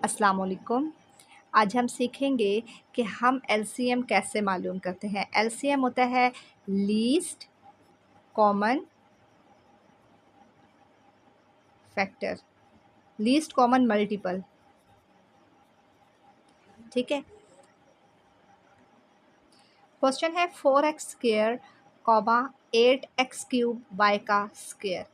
अस्सलाम वालेकुम। आज हम सीखेंगे कि हम एलसीएम कैसे मालूम करते हैं। एलसीएम होता है least common factor, least common multiple. ठीक है। क्वेश्चन है 4x square comma 8x cube Y का स्क्वायर।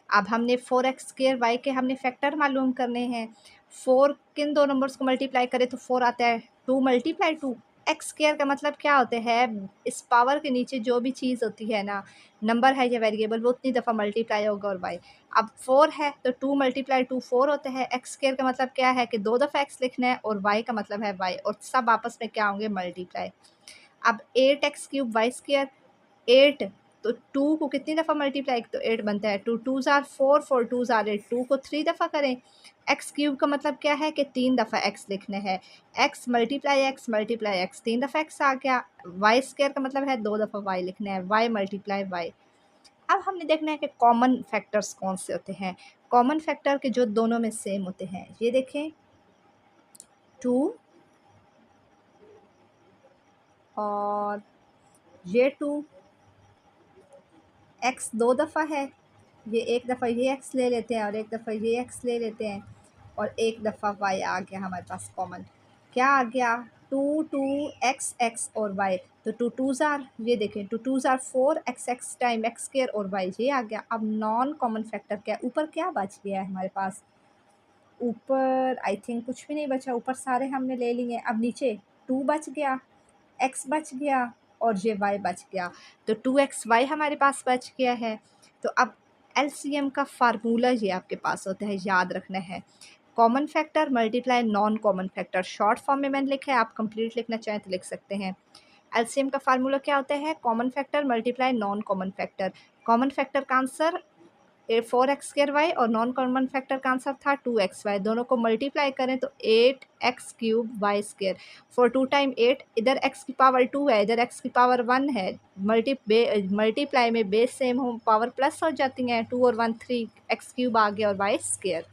अब हमने 4x स्क्वायर वाई के हमने फैक्टर मालूम करने हैं। 4 किन दो नंबर्स को मल्टीप्लाई करें तो 4 आता है 2 मल्टीप्लाई 2। एक्स स्क्वायर का मतलब क्या होता है, इस पावर के नीचे जो भी चीज़ होती है ना, नंबर है या वेरिएबल, वो उतनी दफ़ा मल्टीप्लाई होगा। और वाई अब 4 है तो 2 मल्टीप्लाई 2 4 होता है। एक्स स्क्वायर का मतलब क्या है कि 2 दफ़ा एक्स लिखना है, और वाई का मतलब है वाई, और सब आपस में क्या होंगे, मल्टीप्लाई। अब 8x क्यूब वाई स्क्वायर, 8 तो 2 को कितनी दफ़ा मल्टीप्लाई, तो 8 बनता है, 2 2 ज़ार 4 4 2 ज़ार 8, 2 को 3 दफ़ा करें। एक्स क्यूब का मतलब क्या है कि 3 दफ़ा एक्स लिखना है। एक्स मल्टीप्लाई एक्स 3 दफ़ा एक्स आ गया। वाई स्क्वायर का मतलब है 2 दफ़ा वाई लिखना है, वाई मल्टीप्लाई वाई। अब हमने देखना है कि कॉमन फैक्टर्स कौन से होते हैं। कॉमन फैक्टर के जो दोनों में सेम होते हैं, ये देखें 2 और ये 2, एक्स 2 दफ़ा है, ये एक दफ़ा ये एक्स ले लेते हैं और एक दफ़ा ये एक्स ले लेते हैं, और एक दफ़ा वाई आ गया हमारे पास कॉमन। क्या आ गया, 2 2 एक्स एक्स और वाई, तो 2 2 ज़ार, ये देखें 2 2 ज़ार 4 x x time x square और वाई, ये आ गया। अब नॉन कॉमन फैक्टर क्या है, ऊपर क्या बच गया है हमारे पास, ऊपर आई थिंक कुछ भी नहीं बचा, ऊपर सारे हमने ले लिए। अब नीचे 2 बच गया, एक्स बच गया, और ये वाई बच गया, तो 2xy हमारे पास बच गया है। तो अब एलसीएम का फार्मूला ये आपके पास होता है, याद रखना है, common factor multiply non common factor. Short form में मैंने लिखा है, आप कंप्लीट लिखना चाहें तो लिख सकते हैं। एलसीएम का फार्मूला क्या होता है, common factor multiply non common factor. Common factor का आंसर 4x स्क्वायर वाई, और नॉन कॉमन फैक्टर का आंसर था 2xy। दोनों को मल्टीप्लाई करें तो 8x cube Y square. Four 2 time 8, इधर x की पावर 2 है, इधर x की पावर 1 है। मल्टीप्लाई में बेस सेम हो, पावर प्लस हो जाती हैं, 2 और 1 3, एक्स क्यूब आ गया और वाई स्क्वायर।